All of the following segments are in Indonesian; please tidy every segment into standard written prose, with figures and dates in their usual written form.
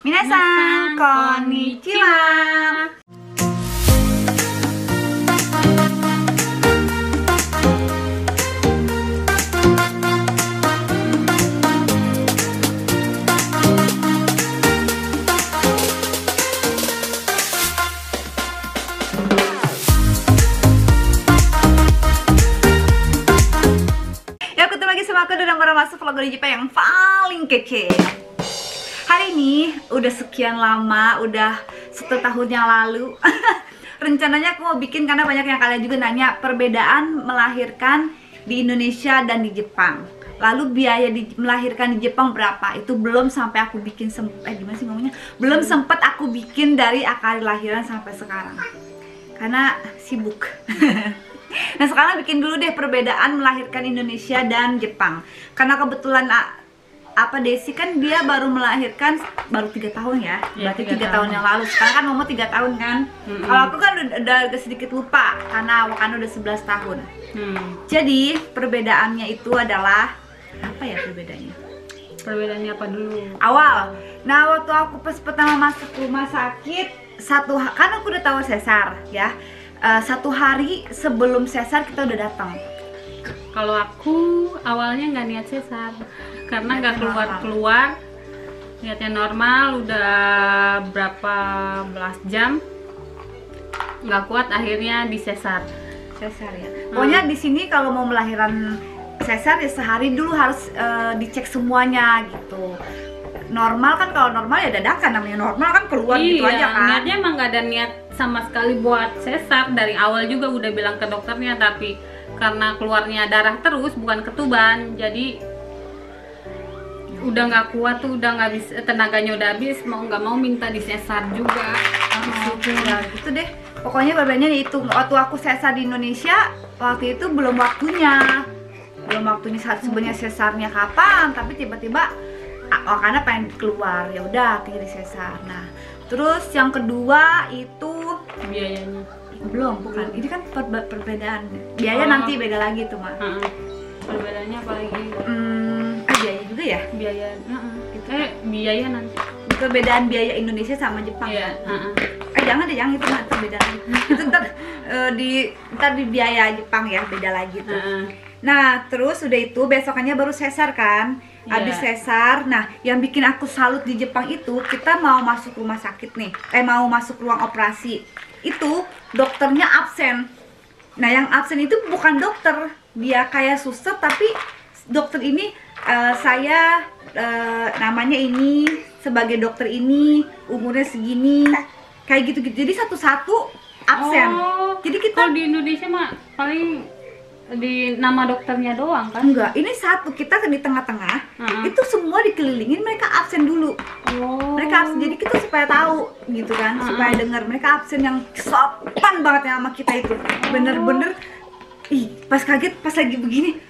Minasan, konnichiwa. Ya, ketemu lagi sama aku dalam masuk vlog di Jepang yang paling kece. Hari ini udah sekian lama, udah 1 tahun yang lalu. Rencananya aku mau bikin karena banyak yang kalian juga nanya perbedaan melahirkan di Indonesia dan di Jepang. Lalu biaya melahirkan di Jepang berapa? Itu belum sampai aku bikin gimana sih ngomongnya? Belum sempet aku bikin dari akad lahiran sampai sekarang. Karena sibuk. Nah, sekarang bikin dulu deh perbedaan melahirkan Indonesia dan Jepang. Karena kebetulan Desi kan dia baru melahirkan baru 3 tahun ya, berarti 3 tahun yang lalu. Sekarang kan Momo 3 tahun kan. Kalau aku kan udah sedikit lupa karena Wakana udah 11 tahun. Jadi perbedaannya itu adalah apa ya perbedaannya? Perbedaannya apa dulu? Awal. Nah, waktu aku pas pertama masuk rumah sakit, kan aku udah tahu sesar ya. 1 hari sebelum sesar kita udah datang. Kalau aku awalnya nggak niat sesar karena nggak keluar, niatnya normal, udah berapa belas jam nggak kuat, akhirnya di sesar Ya. Pokoknya di sini kalau mau melahirkan sesar ya sehari dulu harus dicek semuanya gitu. Normal kan, kalau normal ya dadakan, namanya normal kan keluar gitu aja kan. Niatnya emang nggak ada niat sama sekali buat sesar, dari awal juga udah bilang ke dokternya, tapi karena keluarnya darah terus bukan ketuban, jadi udah nggak kuat tuh, udah nggak bisa, tenaganya udah habis, mau nggak mau minta di sesar juga. Ya gitu deh. Pokoknya perbedaannya itu waktu aku sesar di Indonesia waktu itu belum waktunya sebenarnya sesarnya kapan, tapi tiba-tiba karena pengen keluar, ya udah akhirnya di sesar. Nah, terus yang kedua itu biayanya. Bukan. Ini kan perbedaan. Biaya nanti beda lagi tuh, Mak. Perbedaannya apa lagi? Biaya juga ya? Biaya. Biaya nanti. Perbedaan biaya Indonesia sama Jepang. Iya. Jangan itu mah beda lagi. Itu ntar di biaya Jepang ya, beda lagi tuh. Nah, terus udah itu besokannya baru sesar kan? Habis sesar. Nah, yang bikin aku salut di Jepang itu, kita mau masuk rumah sakit nih. Mau masuk ruang operasi. Itu dokternya absen. Nah, yang absen itu bukan dokter, dia kayak suster, tapi dokter ini saya namanya ini, sebagai dokter ini, umurnya segini, kayak gitu-gitu. Jadi satu-satu absen. Jadi kita kalau di Indonesia mah paling di nama dokternya doang kan? Enggak, ini satu, kita di tengah-tengah. Itu semua dikelilingin, mereka absen dulu. Mereka absen, jadi kita supaya tahu gitu kan, supaya dengar. Mereka absen yang sopan banget ya sama kita itu. Bener-bener pas kaget, pas lagi begini,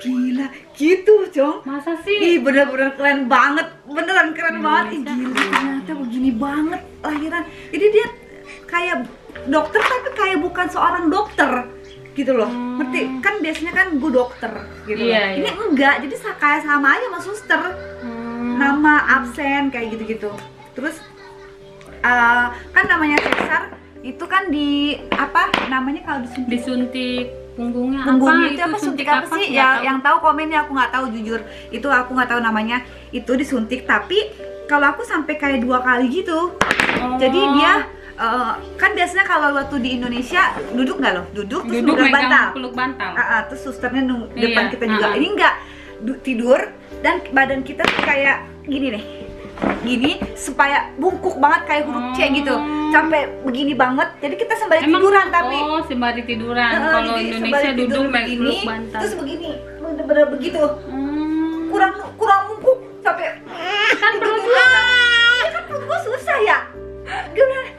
gila gitu, Cong. Masa sih? Bener-bener keren banget, beneran keren banget. Gila, ternyata begini banget lahiran. Jadi dia kayak dokter tapi kayak bukan seorang dokter gitu loh, ngerti? Kan biasanya kan gue dokter gitu loh. Ini enggak, jadi kayak sama aja sama suster. Nama absen kayak gitu-gitu. Terus kan namanya sesar itu kan di apa namanya kalau disuntik punggungnya itu apa, suntik apa sih ya? Yang tahu komen ya, aku nggak tahu jujur, itu aku nggak tahu namanya. Itu disuntik, tapi kalau aku sampai kayak 2 kali gitu. Jadi dia kan biasanya kalau waktu di Indonesia duduk nggak loh, duduk terus peluk bantal. Terus susternya depan kita juga. Ini enggak, tidur dan badan kita tuh kayak gini nih, gini supaya bungkuk banget kayak huruf C gitu, sampai begini banget. Jadi kita sembari tiduran tapi sembari tiduran. Kalau Indonesia duduk peluk bantal. Terus begini, bener-bener begitu. Kurang bungkuk sampai kan perut gua susah ya. Gimana?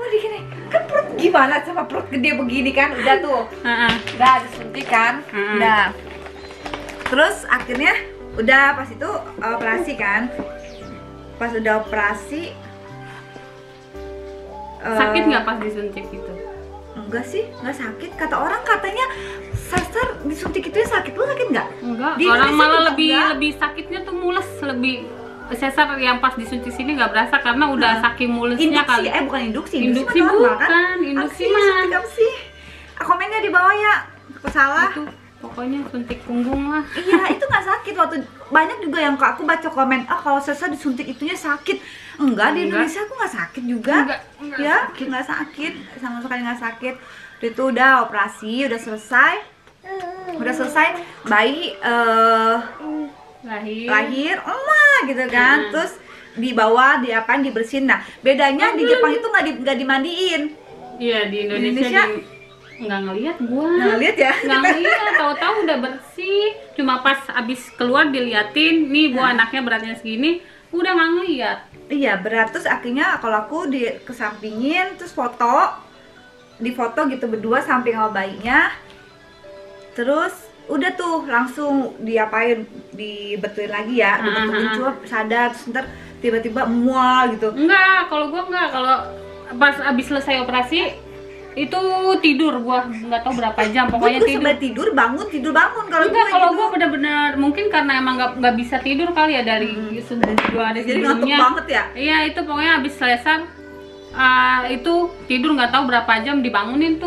Gini, kan perut gimana sama perut gede begini kan, udah tuh, udah disuntik kan, nah, terus akhirnya udah pas itu operasi kan, pas udah operasi, sakit nggak pas disuntik itu? Enggak sih, nggak sakit. Kata orang katanya sesar disuntik itu ya sakit. Lu sakit nggak? Enggak. Orang malah lebih sakitnya tuh mules, lebih sesar yang pas disuntik sini nggak berasa karena udah saking mulusnya induksi, kali. bukan induksi Induksi mah normal, bukan, kan? induksi Apa sih, mah. suntik apa sih? Komennya di bawah ya, aku salah. Itu pokoknya suntik punggung lah. Iya, itu nggak sakit. Waktu banyak juga yang aku baca komen, kalau sesar disuntik itunya sakit. Enggak, di Indonesia aku nggak sakit juga. Enggak Ya, sakit. nggak sakit, sama sekali nggak sakit. Itu udah operasi, udah selesai, bayi lahir, gitu kan. Terus dibawa, dibersihin. Nah, bedanya di Jepang itu nggak dimandiin. Iya, di Indonesia nggak ngelihat gua. Nah, lihat ya. Nggak ngeliat, tahu-tahu udah bersih. Cuma pas abis keluar diliatin, nih bu anaknya beratnya segini, udah nggak ngeliat. Iya, berat. Terus akhirnya kalau aku kesampingin, terus di foto gitu berdua samping sama bayinya. Terus udah tuh langsung dibetulin lagi ya, dibetulin cuma sadar, terus ntar tiba-tiba mual gitu. Enggak, kalau gua enggak. Kalau pas abis selesai operasi itu tidur gua nggak tahu berapa jam, pokoknya tidur bangun kalau enggak, gue kalau gitu. gua benar-benar mungkin karena emang nggak bisa tidur kali ya dari dua hari Jadi ngantuk sebelumnya. banget ya. Iya, itu pokoknya abis selesai itu tidur nggak tahu berapa jam, dibangunin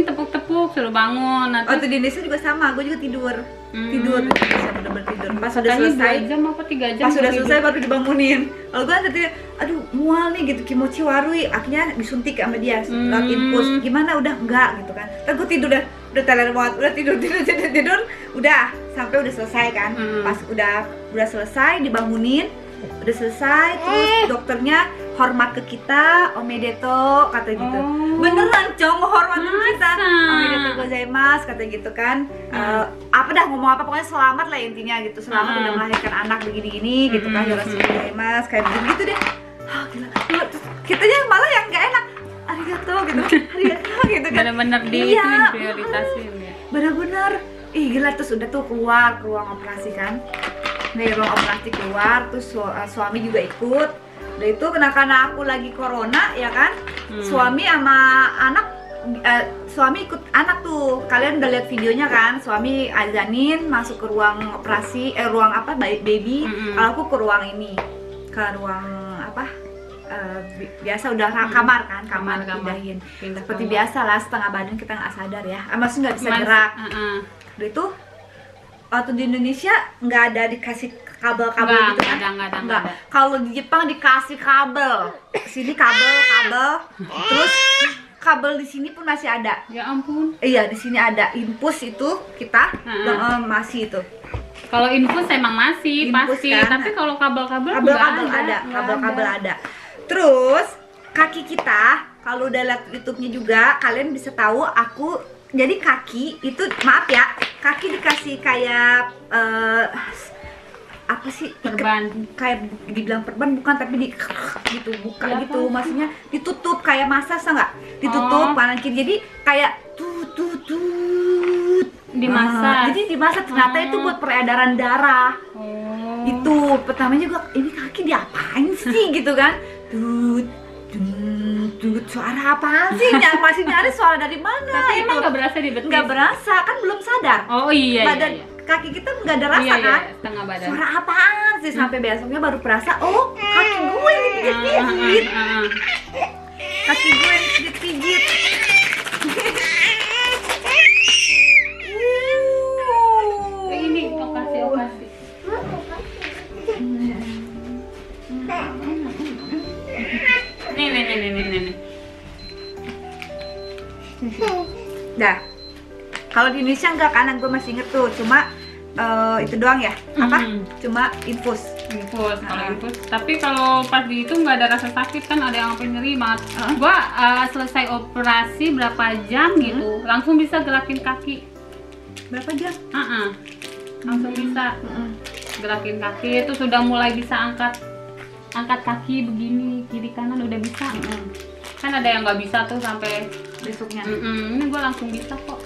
tepuk-tepuk suruh bangun. Nanti Waktu di Indonesia juga sama, gue juga tidur bisa bener-bener tidur. Pas udah kayaknya selesai 2 jam apa 3 jam pas udah tidur. selesai baru dibangunin. Kalau gue nanti aduh mual nih gitu, kimochi warui, akhirnya disuntik sama dia lewat infus. Gimana, udah enggak gitu kan. Terus gue tidur udah teler banget, udah tidur udah sampai udah selesai kan. Pas udah selesai dibangunin, udah selesai, terus dokternya hormat ke kita, omedeto kata gitu. Beneran cong, hormatin kita, omedeto gozaimasu kata gitu kan. Apa dah ngomong apa, pokoknya selamat lah intinya gitu, selamat udah melahirkan anak begini-gini gitu kan, yoroshiku gozaimasu kayak gitu deh. Gila. Terus kitanya malah yang nggak enak, arigato gitu gitu kan. Bener-bener prioritasin ya. Bener-bener, gila. Terus udah tuh keluar ke ruang operasi kan. Dari ruang operasi keluar, terus suami juga ikut. Udah itu karena aku lagi corona ya kan, suami sama anak, suami ikut anak tuh. Kalian udah lihat videonya kan, suami azanin masuk ke ruang operasi, ruang apa, baby. Kalau aku ke ruang ini, ke ruang apa, biasa udah kamar kan, kamar pindahin. Seperti biasa lah, setengah badan kita nggak sadar ya, maksudnya nggak bisa gerak. Udah itu waktu di Indonesia nggak ada dikasih kabel-kabel gitu kan? Nggak. Kalau di Jepang dikasih kabel, sini kabel, terus kabel di sini pun masih ada. Ya ampun. Iya, di sini ada infus itu kita masih itu. Kalau infus emang masih Infus pasti, kan? tapi kalau kabel-kabel ada. Terus kaki kita, kalau udah lihat YouTube-nya juga, kalian bisa tahu aku. Jadi kaki itu, maaf ya, kaki dikasih kayak apa sih, perban, kayak dibilang perban bukan, tapi gitu buka ya, gitu apa? Maksudnya ditutup kayak masas nggak, ditutup kanan kiri, jadi kayak tut dimasak. jadi dimasak, ternyata itu buat peredaran darah. Itu pertama juga, ini kaki diapain sih gitu kan, tut suara apa sih, masih nyari suara dari mana. Tapi itu emang nggak berasa di betis? Nggak berasa, kan belum sadar. Oh iya, badan kaki kita nggak ada rasa kan, setengah badan. suara apaan sih, sampai besoknya baru perasa, oh kaki gue dipijit-pijit, kaki gue dipijit. Ini operasi. Nih. Dah, kalau di Indonesia enggak kan, gue masih inget tuh, cuma itu doang ya, apa? Cuma infus. Kalau infus. Tapi kalau pas di itu nggak ada rasa sakit kan, ada yang sampai nyeri banget. Gua selesai operasi berapa jam gitu, langsung bisa gerakin kaki. Berapa jam? Langsung bisa gerakin kaki, itu sudah mulai bisa angkat kaki begini, kiri kanan udah bisa. Kan ada yang nggak bisa tuh sampai Besoknya. Ini gue langsung bisa kok.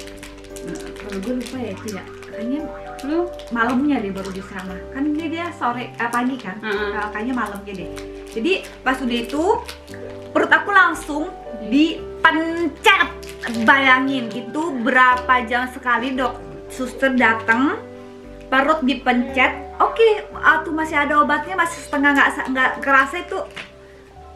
Kalau gue lupa ya itu ya, kayaknya Lu malamnya deh baru bisa mah. Kan dia sore, pagi kan, kayaknya malamnya deh. Jadi pas udah itu perut aku langsung dipencet. Bayangin itu berapa jam sekali suster datang perut dipencet, oke, tuh masih ada obatnya, masih setengah nggak kerasa itu,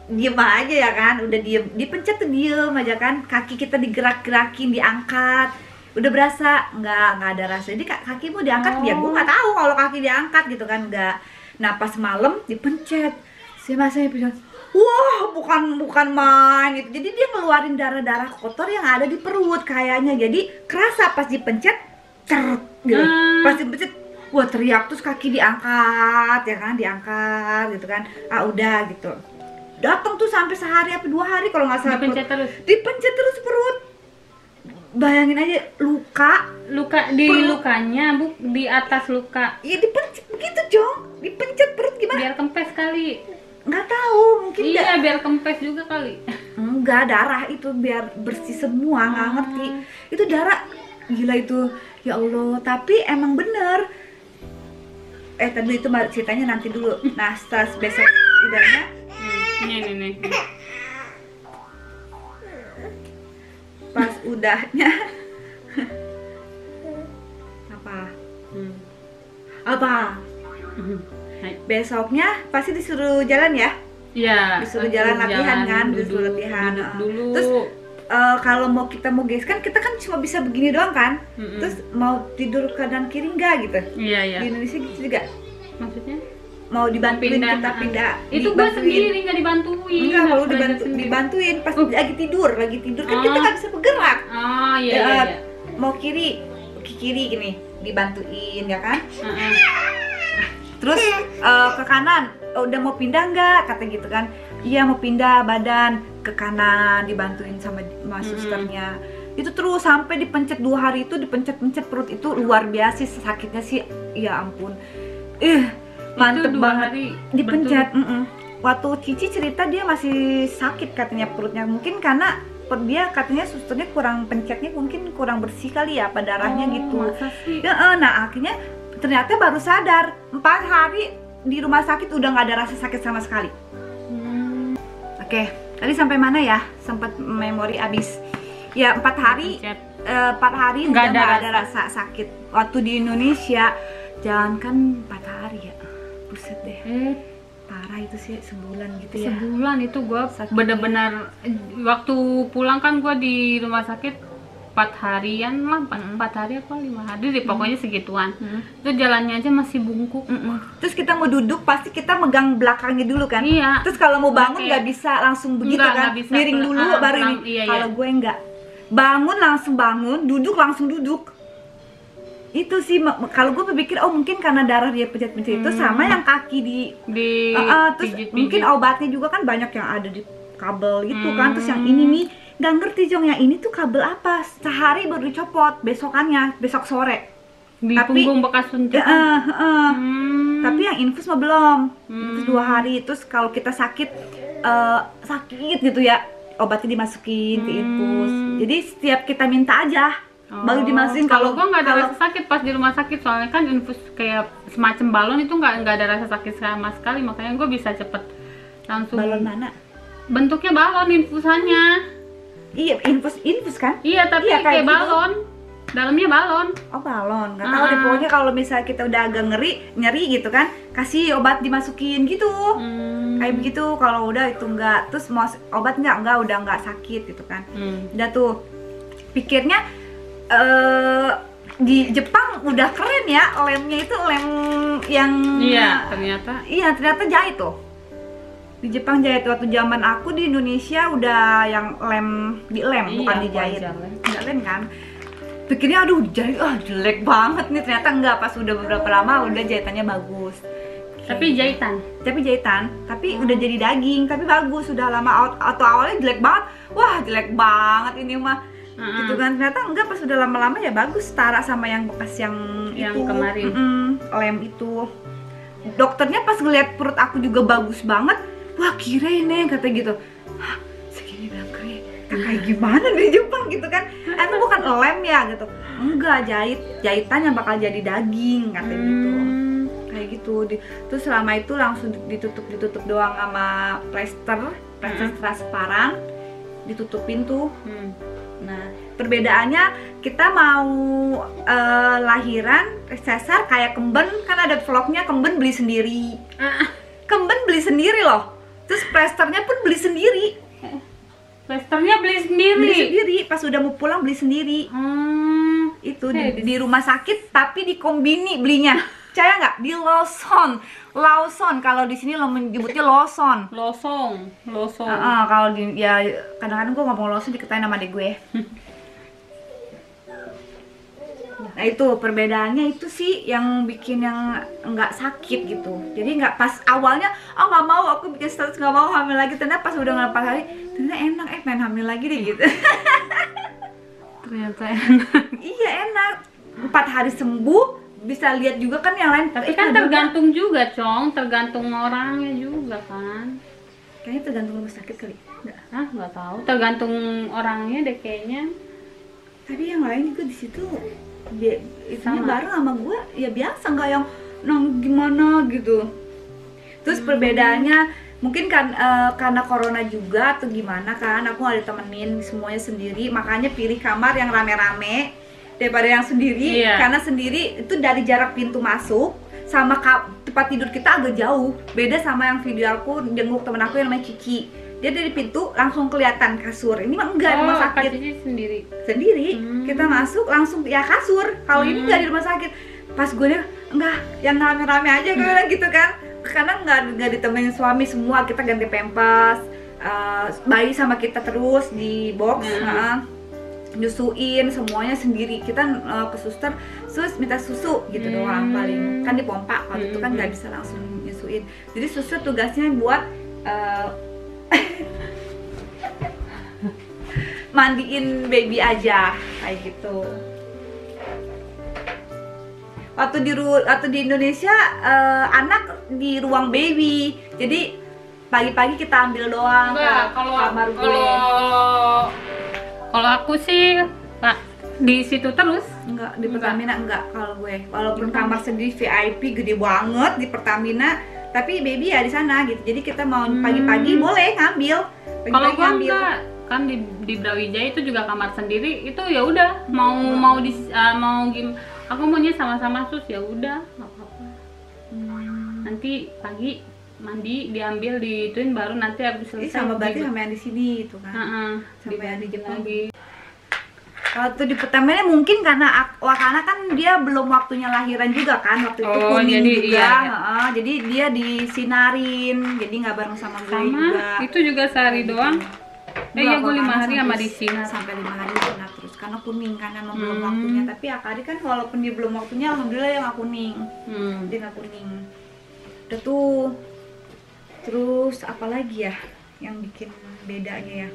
diem aja ya kan, udah diem, dipencet tuh diem aja kan, kaki kita digerak-gerakin, diangkat, udah berasa nggak ada rasa. Jadi kaki mau diangkat, ya gue nggak tahu kalau kaki diangkat gitu kan, nggak. Nah pas malam dipencet, si masnya bilang, wah bukan main gitu. Jadi dia ngeluarin darah kotor yang ada di perut kayaknya, jadi kerasa pas dipencet, gitu. Pas dipencet, wah teriak, terus kaki diangkat ya kan, diangkat gitu kan, udah gitu. Datang tuh sampai sehari apa 2 hari kalau nggak salah. Dipencet terus perut. Bayangin aja luka di perut. lukanya, di atas luka. Iya dipencet begitu Jong, dipencet perut gimana? Biar kempes kali. Nggak tahu, mungkin iya biar kempes juga kali. Enggak, darah itu biar bersih semua, nggak ngerti. Itu darah, gila itu, ya Allah. Tapi emang bener. Tadi itu ceritanya nanti dulu. Nah setelah besok udahnya. Nih. Pas udahnya apa? Besoknya pasti disuruh jalan ya? Iya. Disuruh jalan latihan kan, disuruh latihan. Dulu. Terus kalau kita mau gas kan, kita kan cuma bisa begini doang kan? Terus mau tidur kanan kiri enggak gitu? Iya. Di Indonesia gitu juga? Maksudnya? Mau dibantuin kita pindah? Itu gue sendiri, nggak dibantuin. Enggak, kalau dibantuin pas lagi tidur kan kita nggak bisa bergerak. Iya. Mau kiri gini dibantuin ya kan? Terus ke kanan, udah mau pindah nggak? Kata gitu kan? Iya mau pindah badan ke kanan, dibantuin sama susternya. Itu terus sampai dipencet 2 hari itu, dipencet perut itu luar biasa sakitnya sih, ya ampun. Mantep banget dipencet. Waktu Cici cerita dia masih sakit katanya perutnya, mungkin karena dia katanya susternya kurang pencetnya, mungkin kurang bersih kali ya, apa darahnya gitu. Masa sih? Nah akhirnya ternyata baru sadar 4 hari di rumah sakit udah nggak ada rasa sakit sama sekali. Oke, tadi sampai mana ya? Sempat memori abis. Ya 4 hari, 4 hari udah nggak ada rasa sakit. Waktu di Indonesia, jangankan 4 hari ya, buset deh. Parah itu sih, sebulan gitu ya. Sebulan itu gue bener-bener, waktu pulang kan gue di rumah sakit 4 harian lah, 4 hari apa 5 hari deh, pokoknya segituan. Itu jalannya aja masih bungkuk. Terus kita mau duduk pasti kita megang belakangnya dulu kan. Iya. Terus kalau mau bangun nggak bisa langsung begitu kan, miring dulu baru ini. Kalau gue nggak, bangun langsung bangun, duduk langsung duduk. Itu sih kalau gue berpikir, mungkin karena darah dia pencet-pencet itu sama yang kaki terus mungkin obatnya juga kan banyak yang ada di kabel gitu kan. Terus yang ini nih nggak ngerti Jong, yang ini tuh kabel apa, sehari baru dicopot, besok sore di punggung bekas suntikan. Tapi yang infus mah belum, infus 2 hari. Terus kalau kita sakit gitu ya, obatnya dimasukin ke infus. Jadi setiap kita minta aja baru dimasukin. Kalau gua nggak ada rasa sakit pas di rumah sakit, soalnya kan infus kayak semacam balon itu nggak ada rasa sakit sama sekali, makanya gue bisa cepet langsung. Balon mana? Bentuknya balon infusannya. Iya, infus kan? Iya, tapi kayak gitu. balon. Dalamnya balon. Oh, balon. Nggak tahu deh, pokoknya kalau misalnya kita udah agak nyeri gitu kan, kasih obat dimasukin gitu. Kayak begitu. Kalau udah itu enggak, terus mau obat enggak, udah enggak sakit gitu kan. Udah tuh pikirnya di Jepang udah keren ya, lemnya itu lem yang ternyata jahit tuh. Di Jepang jahit. Waktu zaman aku di Indonesia udah yang bukan dijahit. Enggak lem kan. Pikirnya aduh jahit, jelek banget nih, ternyata enggak. Pas udah beberapa lama udah jahitannya bagus. Tapi jahitan, tapi udah jadi daging, tapi bagus, udah lama. Atau awalnya jelek banget, wah jelek banget ini mah. Gitu kan, ternyata enggak, pas udah lama-lama ya bagus, setara sama yang bekas yang itu, kemarin. Lem itu. Dokternya pas ngeliat perut aku juga bagus banget, wah kirain nih kata gitu, segini bilang keren, kayak gimana di Jepang gitu kan, emang bukan lem ya gitu, enggak, jahitan yang bakal jadi daging kata gitu, kayak gitu. Terus selama itu langsung ditutup doang sama plester transparan, ditutupin tuh. Nah, perbedaannya kita mau lahiran sesar kayak Kemben, kan ada vlognya Kemben beli sendiri. Kemben beli sendiri loh. Terus plesternya pun beli sendiri. Plesternya beli sendiri. Beli sendiri, pas udah mau pulang beli sendiri. Itu di rumah sakit tapi di kombini belinya. Percaya nggak? Di Lawson kalau di sini lo menyebutnya Lawson. Losong. Kalau di ya kadang-kadang gue ngomong Lawson dikatain sama adek gue. Nah itu perbedaannya itu sih yang bikin yang nggak sakit gitu. Jadi nggak pas awalnya nggak mau aku bikin status nggak mau hamil lagi, ternyata pas udah 4 hari ternyata enak pengen hamil lagi deh gitu. Ternyata enak. Iya enak. 4 hari sembuh, bisa lihat juga kan yang lain. Tapi kan tergantung juga, Cong, tergantung orangnya juga kan. Kayaknya tergantung rumah sakit kali. Nggak tahu. Tergantung orangnya deh kayaknya. Tadi yang lain juga di situ dia itunya bareng sama gue ya biasa, nggak yang gimana gitu. Terus perbedaannya mungkin kan karena corona juga atau gimana kan, aku nggak ditemenin, semuanya sendiri, makanya pilih kamar yang rame-rame daripada yang sendiri. Karena sendiri itu dari jarak pintu masuk sama tempat tidur kita agak jauh, beda sama yang video aku jenguk temen aku yang namanya Cici, dia dari pintu langsung kelihatan kasur. Ini mah enggak, rumah sakit sendiri. Kita masuk langsung ya kasur. Kalau ini enggak di rumah sakit. Pas gue nih enggak, yang rame-rame aja gue bilang gitu kan, karena enggak ditemenin suami, semua kita ganti pempas, bayi sama kita terus di box, nyusuin semuanya sendiri. Kita ke suster terus minta susu gitu doang paling, kan dipompa waktu itu kan nggak bisa langsung nyusuin. Jadi suster tugasnya buat mandiin baby aja kayak gitu. Waktu di Indonesia anak di ruang baby, jadi pagi-pagi kita ambil doang ke kamar gue. Kalau aku sih di situ terus. Enggak, di Pertamina enggak kalau gue. Walaupun kamar sendiri VIP gede banget di Pertamina, tapi baby ya di sana gitu. Jadi kita mau pagi-pagi boleh ngambil. Kalau gue enggak, kan di Brawijaya itu juga kamar sendiri, itu ya udah mau aku maunya sama-sama sus, ya udah nggak apa-apa. Nanti pagi mandi diambil dituin baru nanti habis selesai. Sama berarti sama yang di sini itu kan. Sama yang di Jepang. Waktu di Pertamina mungkin karena kan dia belum waktunya lahiran juga kan, waktu itu kuning jadi, juga. Jadi dia disinarin, jadi nggak bareng sama gue juga. Itu juga sehari doang. Iya, gue 5 hari sama di sini sampai 5 hari kena terus karena kuning kan emang belum waktunya. Tapi Akari kan walaupun dia belum waktunya, alhamdulillah yang nggak kuning. Dia nggak kuning. Udah tuh. Terus apa lagi ya yang bikin bedanya ya?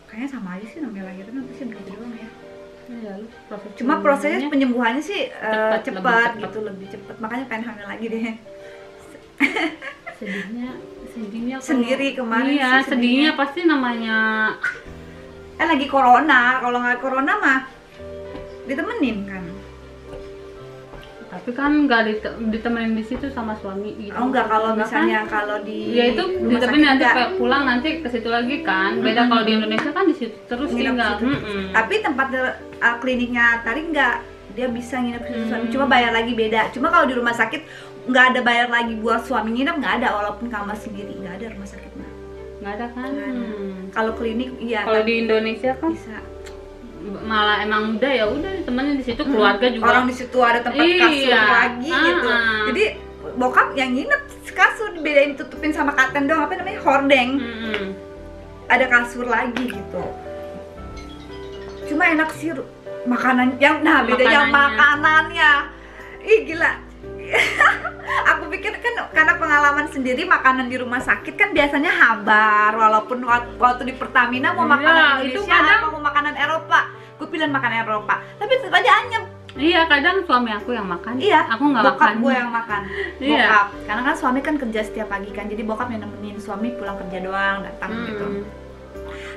Kayaknya sama aja sih, namanya lahiran apa sih begitu doang ya. Cuma prosesnya penyembuhannya sih cepat gitu, lebih cepat. Makanya pengen hamil lagi deh. sedihnya sendiri kemarin. Iya, sedihnya pasti namanya lagi corona. Kalau nggak corona mah ditemenin kan. Tapi kan nggak ditemenin di situ sama suami gitu. Enggak, kalau misalnya kan, kalau di ya itu ditemenin nanti pulang nanti ke situ lagi kan. Beda kalau di Indonesia kan di situ terus tinggal. Tapi tempat kliniknya Tari enggak, dia bisa nginep di suami, cuma bayar lagi beda. Cuma kalau di rumah sakit nggak ada bayar lagi buat suami nginep, nggak ada, walaupun kamar sendiri nggak ada rumah sakit mah. Nggak ada kan? Kalau klinik iya. Kalau di Indonesia kan bisa. Malah emang udah ya udah ditemenin di situ, keluarga juga. Orang di situ ada tempat kasur lagi gitu. Jadi bokap yang nginep kasur dibedain, tutupin sama katen doang, apa namanya, hordeng. Ada kasur lagi gitu. Cuma enak sih makanan yang bedanya makanannya. Ih gila. Aku pikir kan karena pengalaman sendiri makanan di rumah sakit kan biasanya hambar, walaupun waktu di Pertamina mau makanan Indonesia atau mau makanan Eropa, gue pilih makanan Eropa, tapi tetap aja anyep. Iya, kadang suami aku yang makan. Iya, aku nggak makan. Bokap gue yang makan. Bokap, karena kan suami kan kerja setiap pagi kan, jadi bokap yang nemenin suami pulang kerja doang, datang gitu.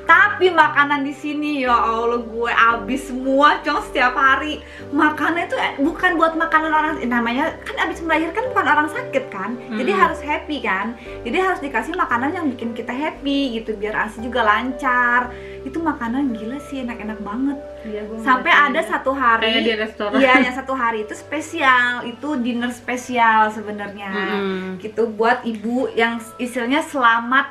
Tapi makanan di sini ya Allah gue abis semua Cong setiap hari. Makanan itu bukan buat makanan orang, namanya kan abis melahirkan bukan orang sakit kan. Jadi harus happy kan. Jadi harus dikasih makanan yang bikin kita happy gitu biar ASI juga lancar. Itu makanan gila sih, enak-enak banget. Iya, Sampai ada satu hari kayak di restoran. Iya, yang satu hari itu spesial, itu dinner spesial sebenarnya. Gitu buat ibu yang istilahnya selamat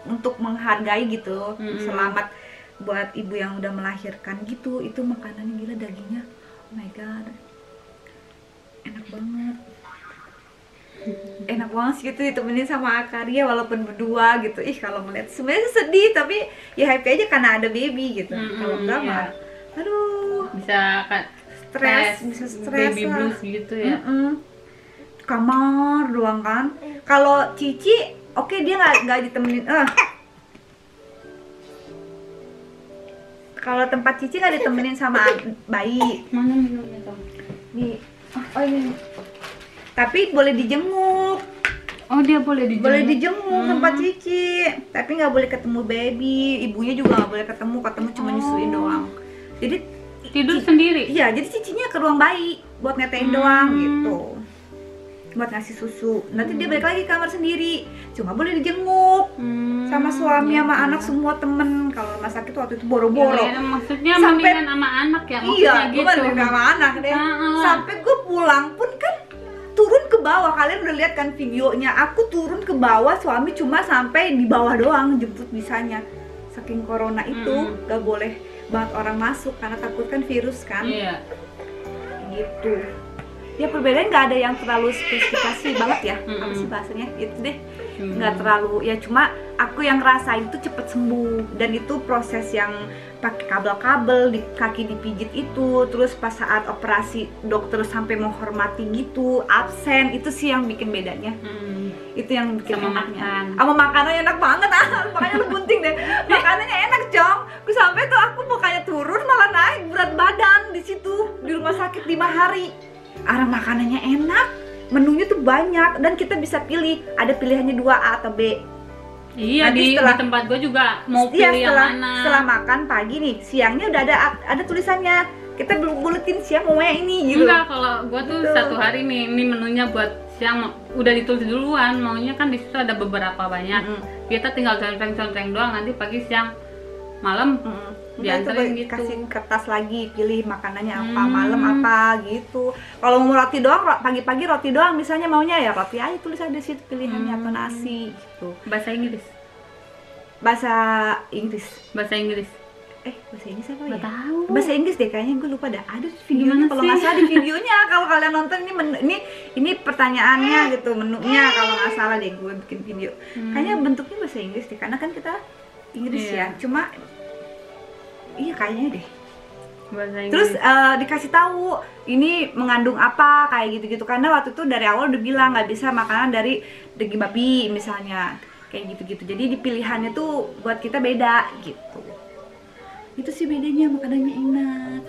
untuk menghargai gitu. Selamat buat ibu yang udah melahirkan gitu. Itu makanannya gila, dagingnya oh my god, enak banget. Enak banget sih gitu ditemenin sama Akaria walaupun berdua gitu. Ih kalau ngeliat sebenarnya sedih tapi ya happy aja karena ada baby gitu. Kalau enggak mah aduh bisa bisa stres baby lah. blues gitu ya. Kamar doang kan. Kalau Cici oke, dia nggak ditemenin. Kalau tempat Cici nggak ditemenin sama bayi. Mana minumnya Tom? Nih, oh ini. Tapi boleh dijenguk. Oh dia boleh dijenguk. Boleh dijenguk tempat Cici. Tapi nggak boleh ketemu baby. Ibunya juga nggak boleh ketemu cuma nyusuin doang. Jadi tidur sendiri. Iya, jadi Cicinya ke ruang bayi buat ngetein doang gitu. Buat ngasih susu. Nanti dia balik lagi ke kamar sendiri. Cuma boleh dijenguk sama suami sama anak semua temen. Kalau rumah sakit waktu itu boro-boro. Ya, maksudnya Sampai- mendingan sama anak ya. Iya, Maksudnya bukan gitu. sama anak deh. Sampai gue pulang pun kan turun ke bawah. Kalian udah lihat kan videonya. Aku turun ke bawah, suami cuma sampai di bawah doang jemput bisanya. Saking corona itu gak boleh banget orang masuk karena takut kan virus kan. Iya. Gitu. Ya perbedaan nggak ada yang terlalu spesifikasi banget ya. Apa sih bahasanya? Itu deh. Nggak terlalu, ya cuma aku yang ngerasain itu cepet sembuh. Dan itu proses yang pakai kabel-kabel di kaki dipijit itu, terus pas saat operasi dokter sampai menghormati gitu, absen, itu sih yang bikin bedanya. Itu yang bikin Sama enaknya. Sama makanannya enak banget, makanya lu bunting deh. Makanannya enak, Cong. Gue sampai tuh aku bukannya turun malah naik berat badan di situ di rumah sakit 5 hari. Arah makanannya enak, menunya tuh banyak dan kita bisa pilih, ada pilihannya 2A atau B. Iya, Nanti di tempat gue juga mau Iya, pilih yang mana. setelah makan pagi nih, siangnya udah ada tulisannya. Kita belum buletin siang mau yang ini gitu. Enggak, kalau gue tuh Gitu. satu hari nih, ini menunya buat siang udah ditulis duluan. Maunya kan di situ ada beberapa banyak. Kita tinggal conteng-conteng doang, nanti pagi, siang, malam dianterin gitu. Kasih kertas lagi, pilih makanannya apa, malam apa gitu. Kalau mau roti doang, pagi-pagi roti doang misalnya maunya ya roti aja, tulis ada di situ pilihannya atau nasi gitu. Bahasa Inggris. Bahasa Inggris. Bahasa Inggris. Bahasa Inggris apa Nggak ya? tahu. Bahasa Inggris deh kayaknya, gue lupa dah. Ada videonya Gimana kalau sih? nggak salah di videonya. Kalau kalian nonton ini pertanyaannya gitu, menunya kalau nggak salah deh gue bikin video. Kayaknya bentuknya bahasa Inggris deh, karena kan kita Inggris Iya. ya. Cuma iya kayaknya deh. Bahasa Inggris. Terus dikasih tahu ini mengandung apa kayak gitu-gitu, karena waktu itu dari awal udah bilang nggak bisa makanan dari daging babi misalnya kayak gitu-gitu. Jadi di pilihannya tuh buat kita beda gitu. Itu sih bedanya, makanannya enak.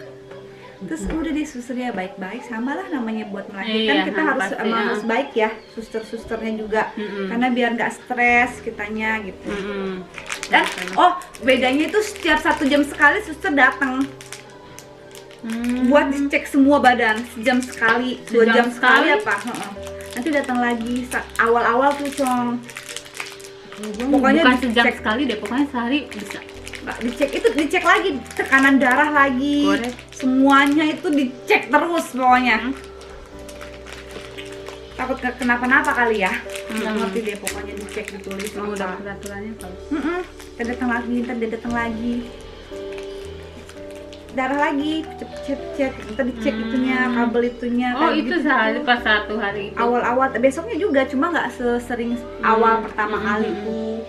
Terus udah deh, susternya baik-baik, sama lah namanya buat melahirkan. Iya, Kita harus pasti, harus baik ya, suster-susternya juga, karena biar nggak stres kitanya gitu. Dan bedanya itu setiap 1 jam sekali suster datang buat dicek semua badan, sejam sekali, 2 jam sekali apa? Nanti datang lagi awal-awal tuh Cong. Pokoknya bukan sejam dicek. sekali deh, pokoknya sehari bisa. Nggak, dicek lagi, tekanan darah lagi, Korek. semuanya itu dicek terus pokoknya. Takut kenapa-napa kali ya, nggak ngerti deh, pokoknya dicek, ditulis Mau udah apa. peraturannya kalau Ntar datang lagi, ntar dia datang lagi, darah lagi, cek, ntar dicek itunya, kabel itunya. oh kayak itu gitu. sehari pas 1 hari itu. Awal-awal, besoknya juga, cuma nggak sesering awal pertama kali itu.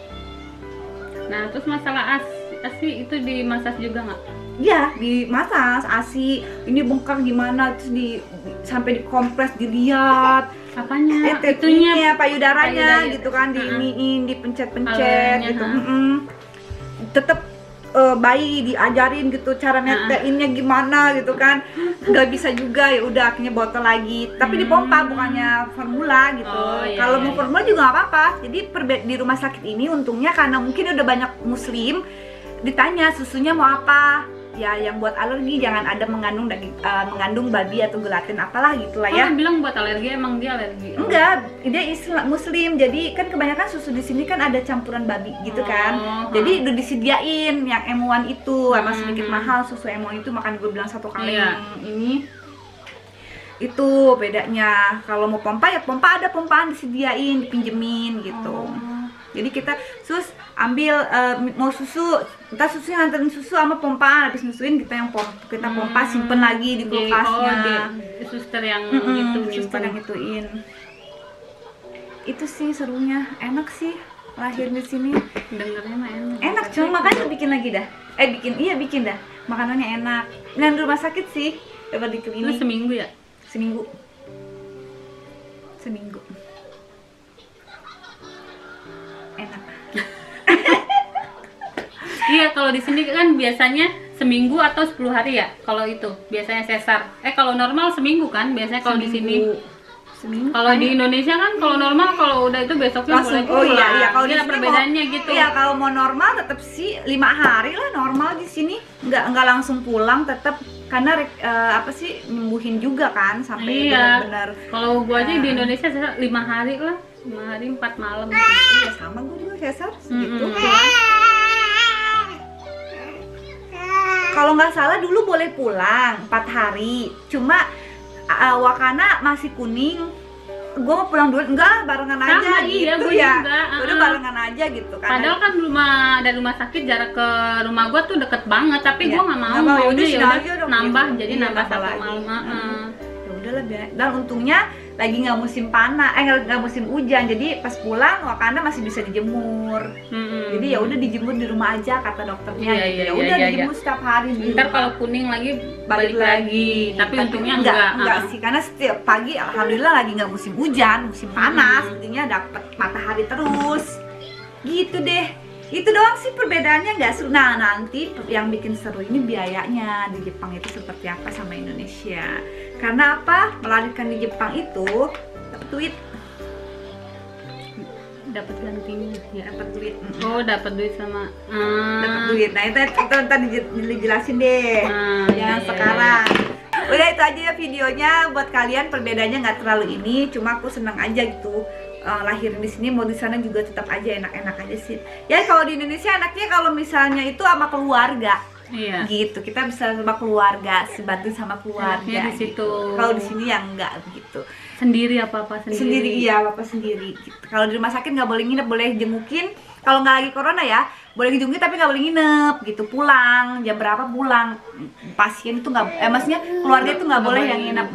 Nah terus masalah asi itu dimasak juga nggak? Iya, dimasak ASI, ini bengkak gimana, terus sampai dikompres, dilihat Apanya? itunya payudaranya payudara. gitu kan, diiniin, dipencet-pencet Alernya, gitu. Tetep bayi diajarin gitu cara neteinnya gimana gitu kan, nggak bisa juga, ya udah akhirnya botol lagi, tapi dipompa bukannya formula gitu. Kalau mau formula juga nggak apa-apa. Jadi di rumah sakit ini untungnya karena mungkin udah banyak muslim, ditanya susunya mau apa, ya yang buat alergi jangan ada mengandung babi atau gelatin apalah gitulah ya. Bilang buat alergi, emang dia alergi? Enggak, dia Islam Muslim, jadi kan kebanyakan susu di sini kan ada campuran babi gitu kan. Jadi udah disediain yang M1 itu, emang sedikit mahal susu M1 itu, makanya gue bilang 1 kali ini. Itu bedanya. Kalau mau pompa ya pompa, ada pompaan disediain, dipinjemin gitu. Jadi kita ambil mau susu, entah susunya nganterin susu sama pompa, habis nyusuin kita pompa simpen lagi di kulkasnya. Suster yang gitu, suster yang gituin. Itu sih serunya, enak sih lahir di sini. Dengernya mah enak. Enak, cuma makanya bikin lagi dah. Bikin dah. Makanannya enak. Nah, di rumah sakit sih, dapat di klinik. Lu seminggu ya? Seminggu. Enak. Iya, kalau di sini kan biasanya seminggu atau 10 hari ya. Kalau itu biasanya sesar. Kalau normal seminggu kan biasanya kalau di sini. Seminggu. Kalau di Indonesia kan kalau normal kalau udah itu besoknya langsung boleh pulang. Iya, kalau di sini perbedaannya gitu. Iya, kalau mau normal tetap sih 5 hari lah normal di sini. Enggak langsung pulang, tetap karena nyembuhin juga kan sampai benar-benar. Kalau gua aja di Indonesia 5 hari lah. 5 hari 4 malam gitu. Iya, sama gua juga sesar segitu. Kalau nggak salah dulu boleh pulang 4 hari, cuma Wakana masih kuning. Gue mau pulang dulu, enggak barengan aja gitu ya. Udah barengan aja gitu kan. Padahal kan dari rumah sakit jarak ke rumah gue tuh deket banget, tapi gue nggak mau. Maunya ya nambah, jadi nambah 1 malam. Ya udahlah, dan untungnya lagi nggak musim panas, nggak musim hujan, jadi pas pulang Wakana masih bisa dijemur. Jadi ya udah dijemur di rumah aja kata dokternya. Ya udah dijemur setiap hari. Ntar kalau kuning lagi balik lagi. Tapi untungnya enggak sih, karena setiap pagi alhamdulillah lagi nggak musim hujan, musim panas, intinya dapat matahari terus. Gitu deh. Itu doang sih perbedaannya, nggak seru. Nah, nanti yang bikin seru ini biayanya di Jepang itu seperti apa sama Indonesia. Karena apa? Melahirkan di Jepang itu dapat duit. Dapat gantinya ya, dapat duit. Dapat duit sama dapat duit. Nah, itu ntar dijelasin deh. Sekarang. Udah itu aja ya videonya, buat kalian perbedaannya nggak terlalu ini, cuma aku seneng aja gitu. Lahir di sini, mau di sana juga tetap aja enak-enak aja sih. Ya kalau di Indonesia enaknya kalau misalnya itu sama keluarga. Iya. Gitu, kita bisa sama keluarga, sebantu sama keluarga. Di situ. Gitu. Kalau di sini ya enggak begitu. Sendiri apa-apa sendiri. Sendiri iya, apa sendiri. Gitu. Kalau di rumah sakit nggak boleh nginep, boleh jengukin. Kalau nggak lagi corona ya, boleh dijungukin tapi nggak boleh nginep. Gitu, pulang jam berapa pulang. Pasien itu nggak, maksudnya keluarga itu nggak boleh yang nginep.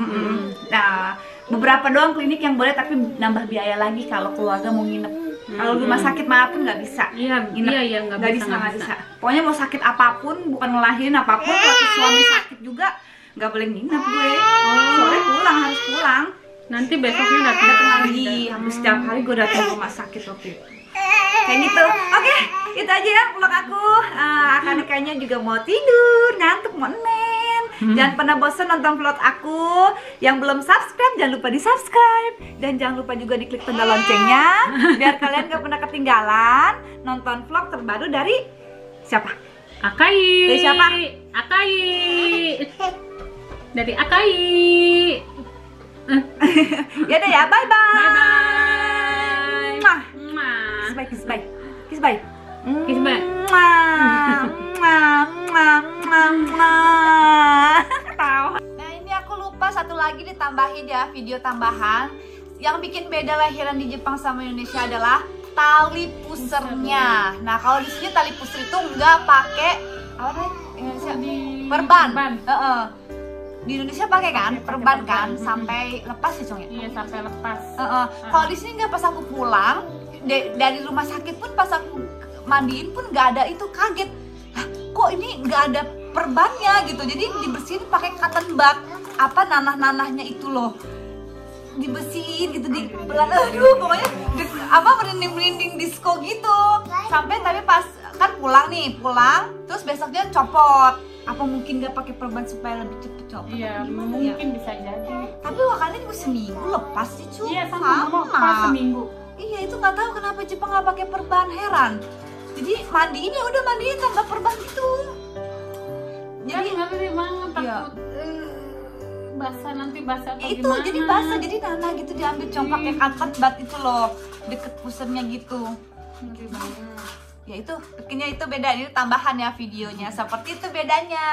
Nah, beberapa doang klinik yang boleh, tapi nambah biaya lagi kalau keluarga mau nginep. Kalau di rumah sakit manapun nggak bisa. Iya, nggak bisa. Pokoknya mau sakit apapun, bukan ngelahirin apapun, waktu suami sakit juga nggak boleh nginep gue. Soalnya harus pulang. Nanti besoknya datang lagi. Hampir setiap hari gue datang ke rumah sakit waktu itu. Kayak gitu. Oke, itu aja ya vlog aku. Akan-akannya juga mau tidur, ngantuk, mau nemen. Jangan pernah bosan nonton vlog aku. Yang belum subscribe, jangan lupa di subscribe. Dan jangan lupa juga diklik tanda loncengnya, biar kalian gak pernah ketinggalan nonton vlog terbaru dari siapa? Akai. Dari siapa? Akai. Dari Akai. Yaudah ya, bye-bye. Bye-bye. Kiss bye. Kiss bye. Kiss bye. Nah, ini aku lupa satu lagi ditambahin ya, video tambahan. Yang bikin beda lahiran di Jepang sama Indonesia adalah tali pusernya. Nah, kalau di sini tali puser itu nggak pakai apa nih? Indonesia perban. Di Indonesia pakai kan, perban kan, sampai lepas ya Cong ya? Iya, sampai lepas. Kalau di sini nggak, pas aku pulang dari rumah sakit pun pas aku mandiin pun nggak ada, itu kaget. Hah, kok ini nggak ada perbannya gitu, jadi dibersihin pakai cotton bud, apa nanah-nanahnya itu loh, dibersihin gitu, pokoknya merinding-merinding disco gitu. Sampai tapi pas kan pulang terus besoknya copot. Apa mungkin nggak pakai perban supaya lebih cepet copot? Iya, Gimana mungkin ya? bisa jadi. Tapi Wakanda juga seminggu lepas sih cu. Iya, sama pas seminggu. Iya, itu nggak tahu kenapa Jepang nggak pakai perban, heran. Jadi mandiin ya udah mandiin tanpa perban gitu. Jadi Jadi ngeri banget, iya. takut basah, nanti basah atau itu gimana. jadi basah, jadi Nana gitu diambil congkak yang angkat bat itu loh, deket pusarnya gitu. Ngeri banget. Ya itu bikinnya itu beda, ini tambahan ya videonya, seperti itu bedanya.